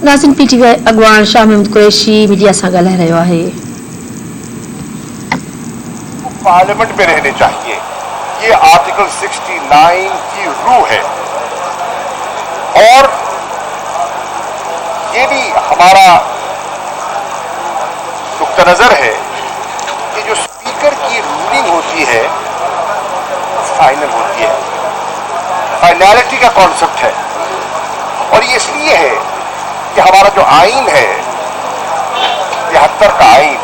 नाज़रीन PTV अॻवान Shah Mahmood Qureshi media सां ॻाल्हाए रहियो आहे। पार्लियामेंट में रहने चाहिए, ये आर्टिकल 69 की रूह है। और ये भी हमारा नुक्ता नजर है कि जो स्पीकर की रूलिंग होती है वो फाइनल होती है, फाइनैलिटी का कॉन्सेप्ट है। और ये इसलिए है कि हमारा जो आइन है 73 का आइन,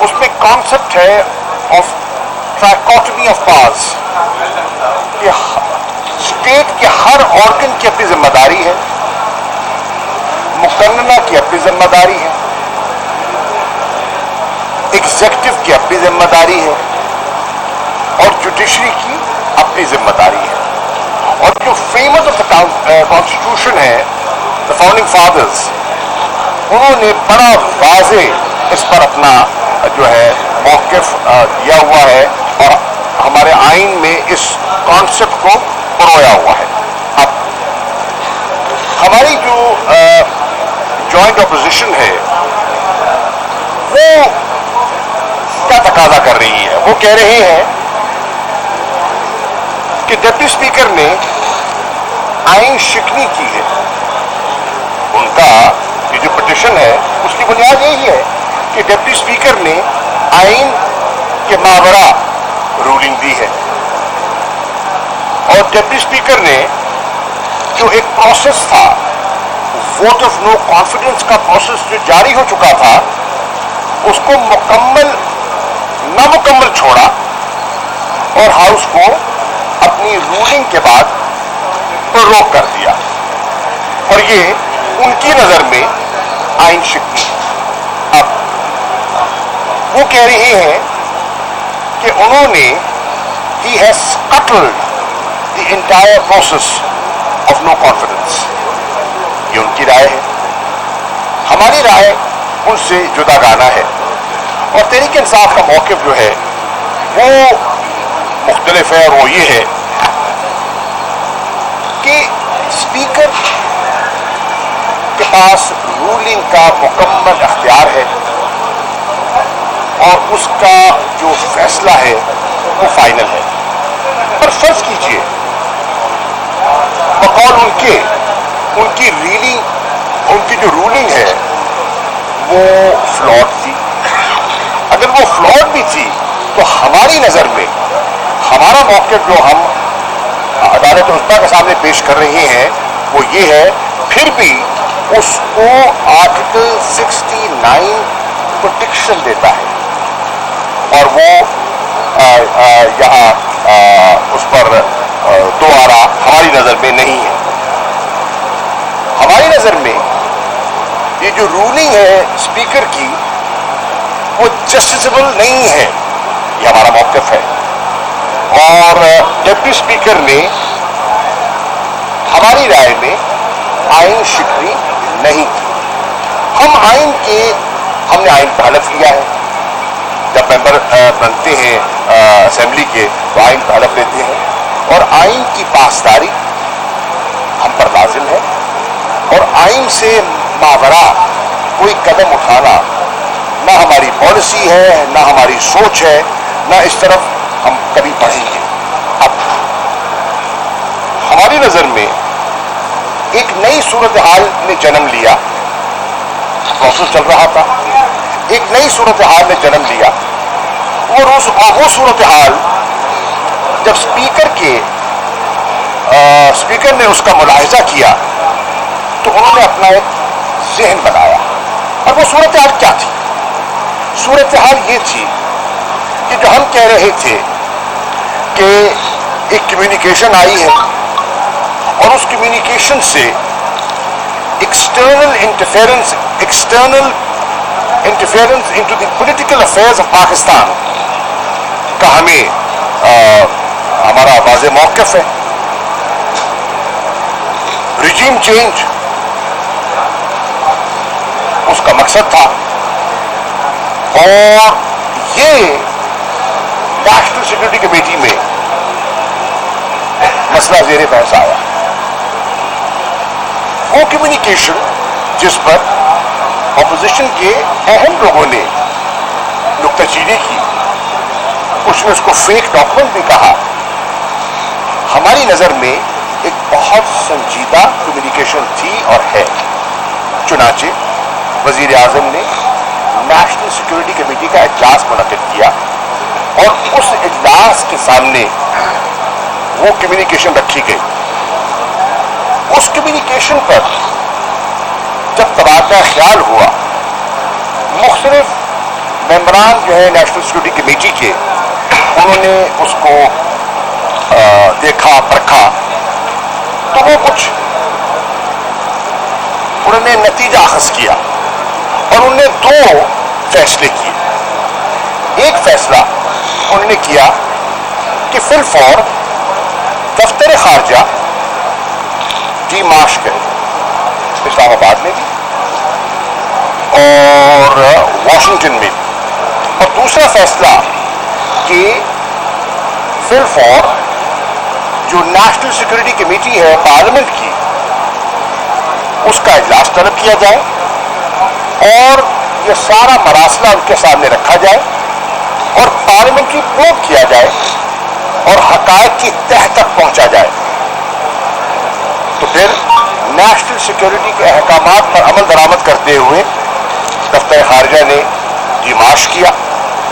उसमें कॉन्सेप्ट है ऑफ ट्राइकोटमी ऑफ पावर्स, कि स्टेट के हर ऑर्गन की अपनी जिम्मेदारी है, मुकन्नना की अपनी जिम्मेदारी है, एग्जीक्यूटिव की अपनी जिम्मेदारी है और जुडिशरी की अपनी जिम्मेदारी है। और जो फेमस ऑफ द कॉन्स्टिट्यूशन है, द फाउंडिंग फादर्स, उन्होंने बड़ा वाजे इस पर अपना जो है मौक़िफ़ दिया हुआ है और हमारे आइन में इस कॉन्सेप्ट को परोया हुआ है। अब हमारी जो जॉइंट अपोजिशन है वो क्या तकाजा कर रही है, वो कह रहे हैं कि डिप्टी स्पीकर ने आइन शिकनी की है। उनका ये जो पिटीशन है उसकी बुनियाद यही है कि डिप्टी स्पीकर ने आइन के मावरा रूलिंग दी है और डिप्टी स्पीकर ने जो एक प्रोसेस था, वोट ऑफ नो कॉन्फिडेंस का प्रोसेस जो जारी हो चुका था, उसको नामुकम्मल छोड़ा और हाउस को अपनी रूलिंग के बाद रोक कर दिया। और ये उनकी नजर में आइन शिकनी। अब वो कह रहे हैं कि उन्होंने he has scuttled the entire process of no confidence। ये उनकी राय है, हमारी राय उनसे जुदा गाना है। और तहरीक इंसाफ का मौक़िफ़ जो है वो मुख्तलिफ है, और वो ये है कि स्पीकर के पास रूलिंग का मुकम्मल अख्तियार है और उसका जो फैसला है वो फाइनल है। पर फर्ज कीजिए बकौल उनकी जो रूलिंग है वो फ्लॉड थी। अगर वो फ्लॉड भी थी तो हमारी नज़र में हमारा मौक़िफ़ जो हम अदालत उस्मा के सामने पेश कर रहे हैं वो ये है, फिर भी उसको आर्टिकल 69 प्रोटेक्शन देता है और वो यहाँ उस पर दो आरा हमारी नज़र में नहीं है। हमारी नज़र में ये जो रूलिंग है स्पीकर की वो जस्टिसेबल नहीं है, ये हमारा मौक़िफ़ है। और डिप्टी स्पीकर ने हमारी राय में आइन शिकनी नहीं की। हमने आइन पर हलफ लिया है, जब मेंबर बनते हैं असेंबली के तो आइन पर हलफ लेते हैं और आइन की पासदारी हम पर लाजिम है। और आइन से मावरा कोई कदम उठाना ना हमारी पॉलिसी है, ना हमारी सोच है, ना इस तरफ हम कभी पढ़ेंगे। अब हमारी नजर में एक नई सूरत हाल ने जन्म लिया, प्रोसेस चल रहा था, एक नई सूरत हाल ने जन्म लिया। वो सूरत हाल जब स्पीकर ने उसका मुलाहिजा किया तो उन्होंने अपना एक ज़हन बनाया। और वो सूरत हाल क्या थी? सूरत हाल ये थी कि जो हम कह रहे थे कि एक कम्युनिकेशन आई है और उस कम्युनिकेशन से external interference into the political affairs of Pakistan का हमारा वाज़ेह मौक़िफ़ है। रिजीम चेंज उसका मकसद था और ये नेशनल सिक्योरिटी कमेटी में मसला ज़ेरे बहस आया। वो कम्युनिकेशन जिस पर अपोजिशन के अहम लोगों ने नुक्ताचीनी की, उसने उसको फेक डॉक्यूमेंट भी कहा। हमारी नजर में एक बहुत संजीदा कम्युनिकेशन थी और है। चुनाचे वजीर आजम ने नेशनल सिक्योरिटी कमेटी का इजलास मुनक्किद किया और उस इजलास के सामने वो कम्युनिकेशन रखी गई। उस कम्युनिकेशन पर जब तबादला ख्याल हुआ, मुख्तलिफ मेंबरान जो है नेशनल सिक्योरिटी कमेटी के, उन्होंने उसको देखा परखा, तो वो कुछ उन्होंने नतीजा अखज़ किया और उन्होंने दो फैसले किए। एक फैसला उन्होंने किया कि फिलफौर दफ्तर खारजा डीमार्श करे, इस्लामाबाद में भी और वाशिंगटन में भी। और दूसरा फैसला कि फिलफौर जो नेशनल सिक्योरिटी कमेटी है पार्लियामेंट की, उसका इजलास तलब किया जाए और यह सारा मरासला उनके सामने रखा जाए और पार्लियामेंट्री प्रूव किया जाए और हकायक की तह तक पहुंचा जाए। तो फिर नेशनल सिक्योरिटी के अहकामात पर अमल दरामद करते हुए दफ्तर खारजा ने डिमार्श किया,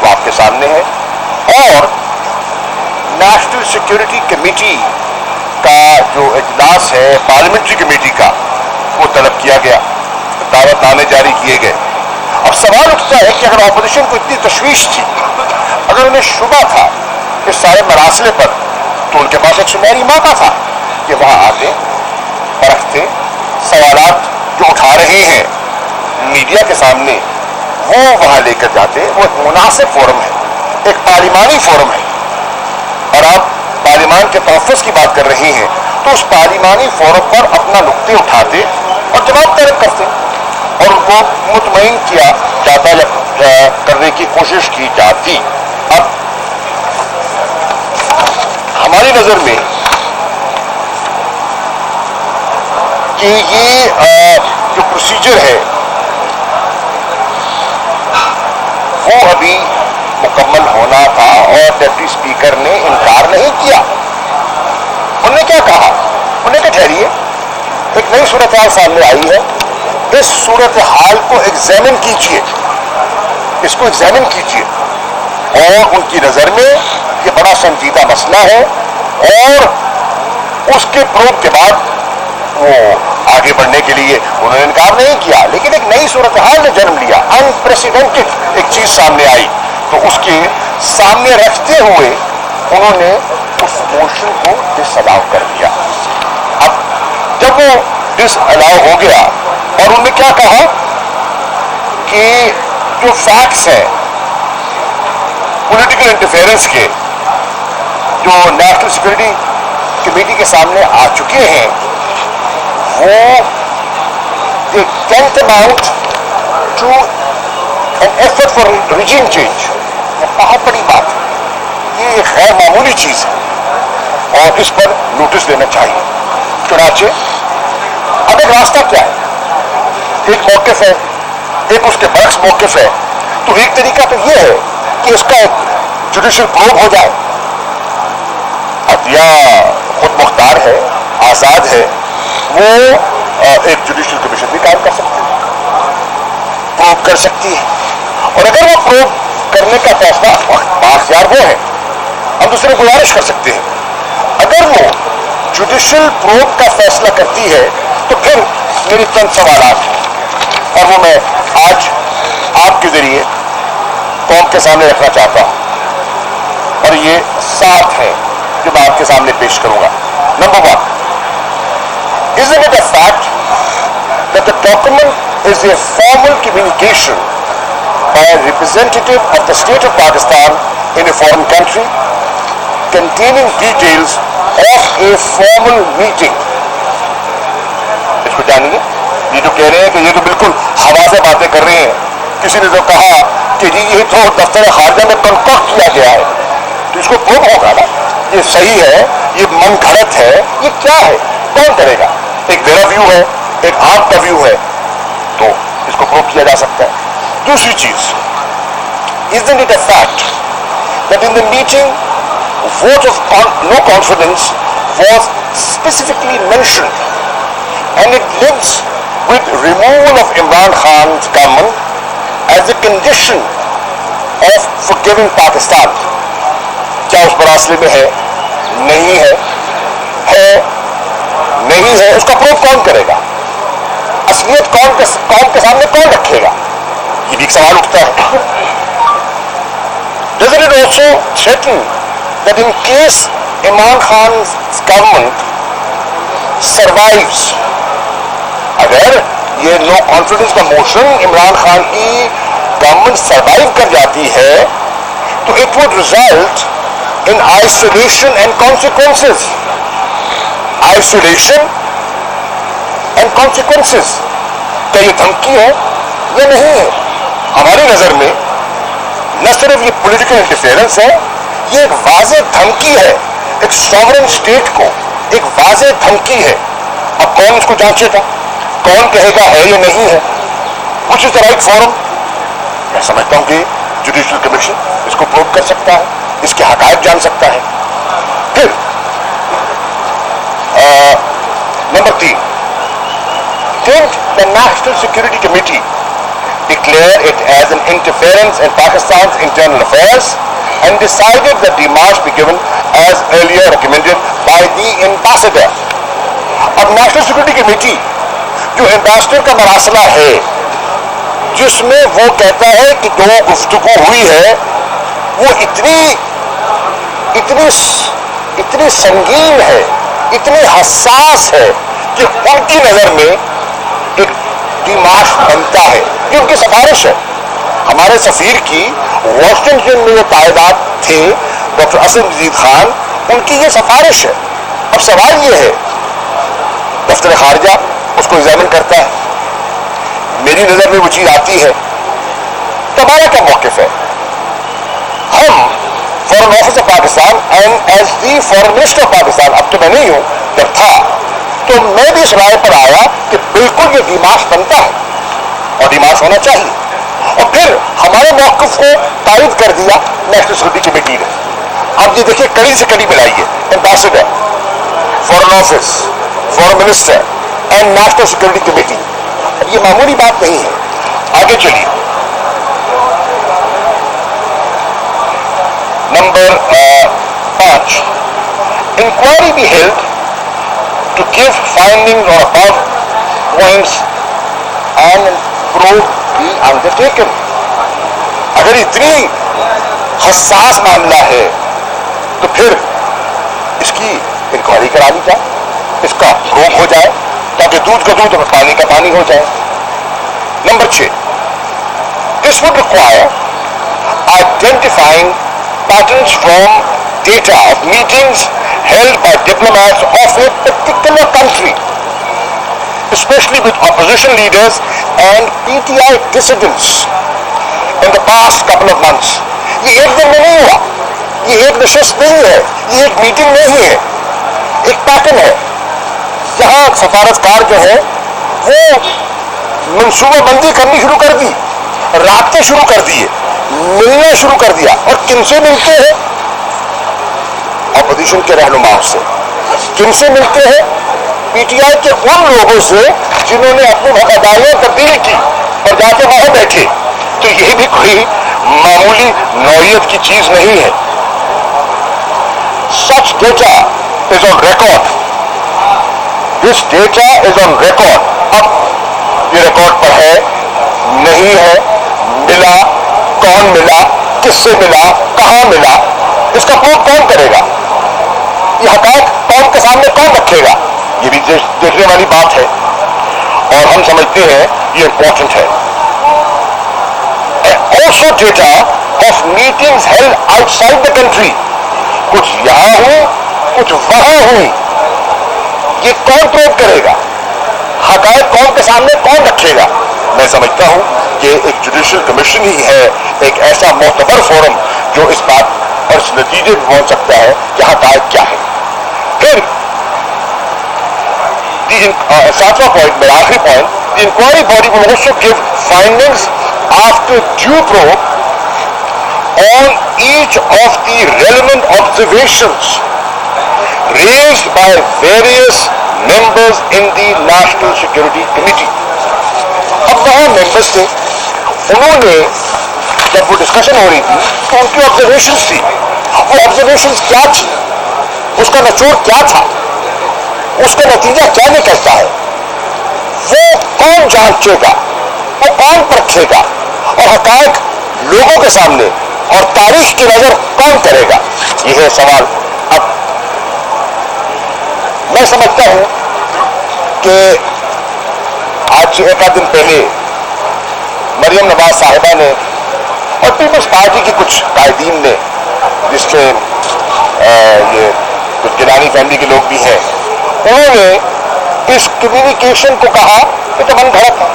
वो आपके सामने है, और नेशनल सिक्योरिटी कमेटी का जो इजलास है पार्लियामेंट्री कमेटी का, वो तलब किया गया, दावतनामे जारी किए गए। अब सवाल उठता है कि अगर अपोजिशन को इतनी तशवीश थी, अगर उन्हें शुबा था इस सारे मरासले पर, तो उनके पास एक सुनहरी मौका था कि वहां आते, परखते, सवालात जो उठा रहे हैं मीडिया के सामने, वो वहां लेकर जाते। वो एक मुनासिब फोरम है, एक पार्लिमानी फोरम है, और आप पार्लिमान के तहफ़्फ़ुज़ की बात कर रही हैं, तो उस पार्लिमानी फोरम पर अपना नुक्ते उठाते और जवाब तलब करते और उनको मुतमईन किया जाता या करने की कोशिश की जाती। अब हमारी नजर में कि ये जो प्रोसीजर है वो अभी मुकम्मल होना था और डिप्टी स्पीकर ने इनकार नहीं किया। उन्होंने क्या कहा? उन्होंने कहा ठहरिए, एक नई सूरत हाल सामने आई है, इस सूरत हाल को एग्जामिन कीजिए, इसको एग्जामिन कीजिए। और उनकी नजर में ये बड़ा संजीदा मसला है और उसके प्रूफ के बाद वो आगे बढ़ने के लिए उन्होंने इनकार नहीं किया। लेकिन एक नई सूरत हाल ने जन्म लिया, अनप्रेसिडेंटेड एक चीज सामने आई, तो उसके सामने रखते हुए उन्होंने उस मोशन को डिसअलाउ कर दिया। अब जब वो डिसअलाउ हो गया और उन्होंने क्या कहा कि जो फैक्ट्स हैं पॉलिटिकल इंटरफेरेंस के, जो नेशनल सिक्योरिटी कमेटी के सामने आ चुके हैं, वो they can't amount to an effort for regime change. ये बहुत बड़ी बात है, ये एक गैर मामूली चीज है और इस पर नोटिस लेना चाहिए। चुनाचे अब एक रास्ता क्या है? एक मौक़िफ़ है, एक उसके बरक्स मौक़िफ़ है। तो एक तरीका तो ये है कि इसका एक जुडिशल प्रोब हो जाए। अदलिया खुद मुख्तार है, आज़ाद है, वो एक जुडिशल कमीशन भी कायम कर सकती है, प्रोब कर सकती है। और अगर वो प्रोब करने का फैसला बाख्तियार वो है, हम दूसरे को गुजारिश कर सकते हैं। अगर वो जुडिशल प्रोब का फैसला करती है तो फिर मेरी चंद सवालात हैं और वो मैं आज आपके जरिए कौम के सामने रखना चाहता हूं और ये 7 हैं जो मैं आपके सामने पेश करूंगा। Number 1, isn't it a fact that the document is a formal communication by a representative of the state of Pakistan in a foreign country containing details of a formal meeting? इसको जानिए। ये जो कह रहे हैं कि ये तो बिल्कुल हवा से बातें कर रहे हैं, किसी ने तो कहा कि जी ये तो दफ्तर खारजा में कंकॉक्ट किया गया है, तो इसको प्रूव होगा ना, ये सही है, ये मन घड़त है, ये क्या है, कौन करेगा? एक मेरा व्यू है, एक आपका व्यू है, किया जा सकता है. दूसरी चीज, isn't it a fact that in the meeting vote of no confidence was specifically mentioned, and it lives with removal of Imran Khan's government as a condition of forgiving Pakistan. क्या उस मरासले में है? नहीं है. नहीं है, उसका प्रूफ कौन करेगा? असलियत कौम के सामने कौन रखेगा? ये भी एक सवाल उठता है. Doesn't it also threaten that in case Imran Khan's government survives, अगर ये नो कॉन्फिडेंस का मोशन इमरान खान की गवर्नमेंट सर्वाइव कर जाती है, तो it would result in isolation and consequences. Isolation and consequences. क्या ये धमकी है या नहीं है? हमारी नजर में न सिर्फ ये पॉलिटिकल इंटरफेरेंस है, ये एक वाज़ेह धमकी है. एक सॉवरेन स्टेट को एक वाज़ेह धमकी है. अब कौन इसको जांचेगा? कौन कहेगा है या नहीं है? Which is the right forum? मैं समझता हूं कि जुडिशियल कमीशन इसको प्रूव कर सकता है, इसके हकायक जान सकता है. फिर number 3, did the National Security Committee declare it as an interference in Pakistan's internal affairs and decided that the march be given as earlier recommended by the ambassador? अब नेशनल सिक्योरिटी कमेटी जो ambassador का मरासला है, जिसमें वो कहता है कि जो गुफ्तगू हुई है वो इतनी संगीन है, इतनी हसास है कि उनकी नजर में एक डिमाश बनता है. ये उनकी सिफारिश है. हमारे सफीर की वाशिंगटन में जो तायदाद थे डॉक्टर असद मजीद खान, उनकी ये सिफारिश है. अब सवाल ये है, दफ्तर खारजा उसको एग्जामिन करता है, मेरी नजर में वो चीज आती है, तो हमारा क्या मौकिफ है? हम foreign office of Pakistan and as the foreign minister of Pakistan, अब तो मैं नहीं हूं, जब था तो मैं भी इस राय पर आया कि बिल्कुल ये डिमाश बनता है और डिमाश होना चाहिए. और फिर हमारे मौकिफ को तारीफ कर दिया नेशनल सिक्योरिटी कमेटी ने. अब ये देखिए, कड़ी से कड़ी मिलाइए, ambassador, foreign office, foreign minister and national security committee. अब ये मामूली बात नहीं है. आगे चलिए. Number 5, inquiry be held to give findings on above points and proof be undertaken. अगर इतनी हसास मामला है तो फिर इसकी इंक्वायरी करा ली जाए, इसका प्रूफ हो जाए, ताकि दूध का दूध और पानी का पानी हो जाए. Number 6, this would require identifying patterns from data of meetings held by diplomats of a particular country, especially with opposition leaders and PTI dissidents in the past couple of months. ये एक दिन में नहीं हुआ, ये एक नशिस्त नहीं है, ये एक मीटिंग नहीं है, एक पैटर्न है. जहां सफारतकार जो है वो मंसूबाबंदी करनी शुरू कर दी, राब्ते शुरू कर दिए, मिलना शुरू कर दिया. और किनसे मिलते हैं? अपोजिशन के रहनुमाओं से. किनसे मिलते हैं? पीटीआई के उन लोगों से जिन्होंने अपनी वफादारियां तब्दील की और जाके वहां बैठे. तो ये भी कोई मामूली नौयत की चीज नहीं है. सच data is on record. This data is on record. अब ये रिकॉर्ड पर है, नहीं है, मिला, कौन मिला, किससे मिला, कहां मिला, इसका प्रूफ कौन करेगा? ये हकायक कौम के सामने कौन रखेगा? ये भी देखने वाली बात है और हम समझते हैं ये इंपॉर्टेंट है. Also data of meetings held outside the country. कुछ यहां हुई, कुछ वहां हुई. ये कौन प्रूव करेगा? हकायक कौम के सामने कौन रखेगा? मैं समझता हूं कि एक जुडिशियल कमीशन ही है एक ऐसा मोतबर फोरम जो इस बात और इस नतीजे में पहुंच सकता है कि हकायक क्या है. फिर 7वां पॉइंट, मेरा आखिरी point, The inquiry body will also give findings after due probe on each of the relevant observations raised by various members in the National Security Committee. अब वहाँ members थे, उन्होंने जब वो डिस्कशन हो रही थी तो उनकी ऑब्जर्वेशंस थी. वो ऑब्जर्वेशंस क्या थी, उसका निचोड़ क्या था, उसका नतीजा क्या निकलता है, वो कौन जांचेगा, वो कौन परखेगा और हकायक लोगों के सामने और तारीख की नजर कौन करेगा, यह है सवाल. अब मैं समझता हूं कि आज एक आध दिन पहले मरियम नवाज साहिबा ने और पीपल्स पार्टी की कुछ कायदीन ने, जिसमें ये कुछ गिलानी फैमिली के लोग भी हैं, उन्होंने इस कम्युनिकेशन को कहा कि तो मन घड़त है.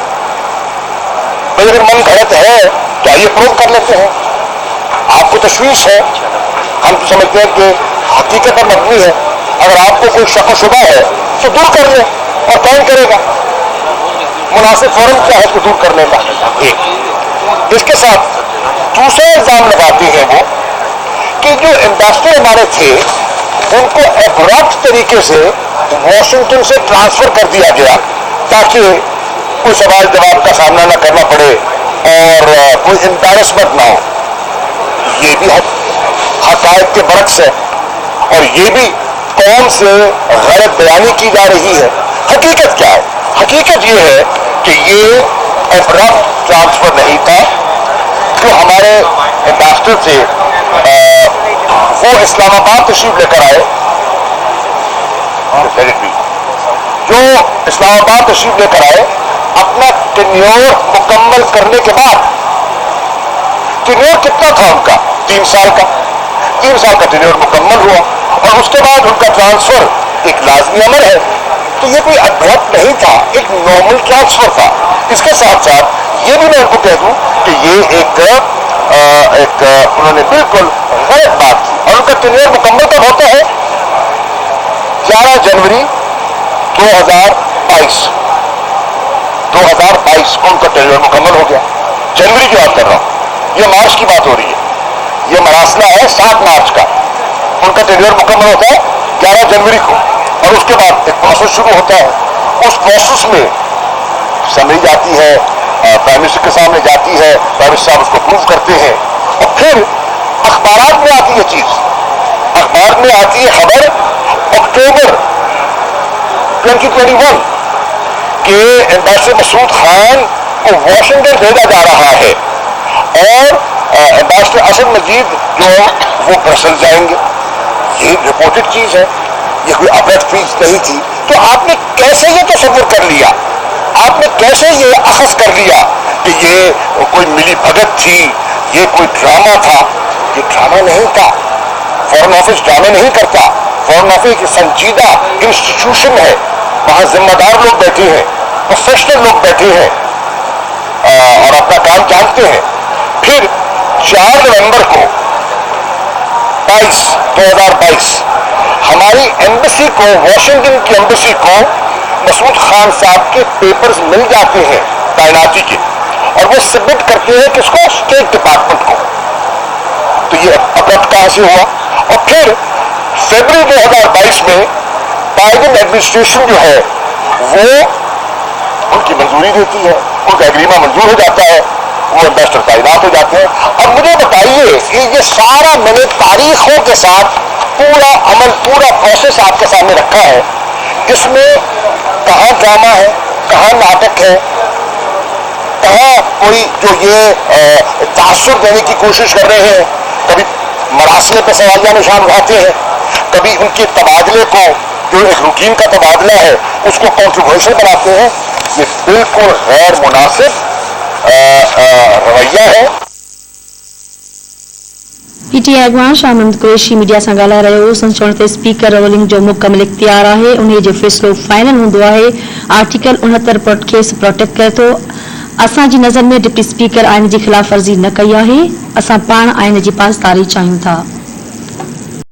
भाई अगर मन घड़त है तो आइए प्रूव कर लेते हैं. आपको तशवीश है, हम तो समझते हैं कि हकीकत पर मबनी है. अगर आपको कोई शक शुबा है तो दूर कर ले, और कौन करेगा, मुनासिब फौरन क्या है तो दूर करने का. एक इसके साथ दूसरा इल्जाम लगाते हैं वो कि जो एम्बेसडर हमारे थे उनको एब्रप्ट तरीके से वॉशिंगटन से ट्रांसफर कर दिया गया ताकि कोई सवाल जवाब का सामना न करना पड़े और कोई एम्बैरसमेंट ना हो. ये भी हकायक के बरक्स है और ये भी कौम से गलत बयानी की जा रही है. हकीकत क्या है? हकीकत ये है कि ये एब्रप्ट ट्रांसफर नहीं था. जो हमारे एम्बेसडर थे वो इस्लामाबाद तशरीफ लेकर आए, जो इस्लामाबाद तशरीफ लेकर आए अपना टेन्योर मुकम्मल करने के बाद. टेन्योर कितना था उनका? 3 साल का. 3 साल का टेन्योर मुकम्मल हुआ और उसके बाद उनका ट्रांसफर एक लाजमी अमर है. तो ये कोई अद्भुत नहीं था, एक नॉर्मल ट्रांसफर था. इसके साथ साथ ये भी मैं उनको कह दूं कि ये एक उन्होंने बिल्कुल गलत बात की. और उनका टेन्योर मुकम्मल कब होता है? 11 जनवरी 2022 को उनका टेन्योर मुकम्मल हो गया. जनवरी की बात कर रहा हूं, ये मार्च की बात हो रही है. ये मरासला है 7 मार्च का. उनका टेन्योर मुकम्मल होता है 11 जनवरी को और उसके बाद एक प्रोसेस शुरू होता है. उस प्रोसेस में समझी जाती है, प्राइम मिनिस्टर के सामने जाती है, प्राइम मिनिस्टर साहब उसको प्रूव करते हैं और फिर अखबार में आती है चीज. अखबार में आती है खबर अक्टूबर 2021 के एम्बेसडर मसूद खान को वॉशिंगटन भेजा जा रहा है और एम्बेसडर असद मजीद जो वो ब्रसेल जाएंगे. ये रिपोर्टेड चीज है, ये कोई अपडेट चीज नहीं थी. तो आपने कैसे ये तसव्वुर कर लिया, आपने कैसे ये अखज़ कर लिया कि ये कोई मिली भगत थी, ये कोई ड्रामा था? ये ड्रामा नहीं था. फॉरेन ऑफिस ड्रामे नहीं करता. फॉरेन ऑफिस एक संजीदा इंस्टीट्यूशन है. वहां जिम्मेदार लोग बैठे हैं, प्रोफेशनल लोग बैठे हैं और अपना काम जानते हैं. फिर 4 नवंबर को 2022 हमारी एम्बेसी को, वॉशिंगटन की एम्बेसी को मसूद खान साहब के पेपर्स मिल जाते हैं तैनाती के और वो सबमिट करते हैं किसको? स्टेट डिपार्टमेंट को. तो ये अपडेट कहां से हुआ? और फिर फरवरी 2022 में बाइडेन एडमिनिस्ट्रेशन जो है वो उनकी मंजूरी देती है, उनका एग्रीमेंट मंजूर हो जाता है, वो एम्बेसडर तैनात हो जाते हैं. अब मुझे बताइए कि ये सारा मैंने तारीखों के साथ पूरा अमल, पूरा प्रोसेस आपके सामने रखा है. इसमें कहाँ ड्रामा है, कहाँ नाटक है, कहाँ कोई जो ये तासुर देने की कोशिश कर रहे हैं. कभी मरासले पे सवालिया निशान उठाते हैं, कभी उनके तबादले को जो एक रूटीन का तबादला है उसको कंट्रोवर्शियल बनाते हैं. ये बिल्कुल गैर मुनासिब रवैया है. पीटीआई अॻवान शाह महमूद कुरैशी मीडिया सां ॻाल्हाए रहियो. संचुण ते स्पीकर रोलिंग जो मुकमल इख्तियार आहे, उन जो फ़ैसिलो फाइनल हूंदो आहे. आर्टिकल 69 खेसि प्रोटेक्ट करे थो. असांजी नज़र में डिप्टी स्पीकर आइन जी ख़िलाफ़ वर्ज़ी न कई आहे. असां पाण आइन जी पासदारी चाहियूं था.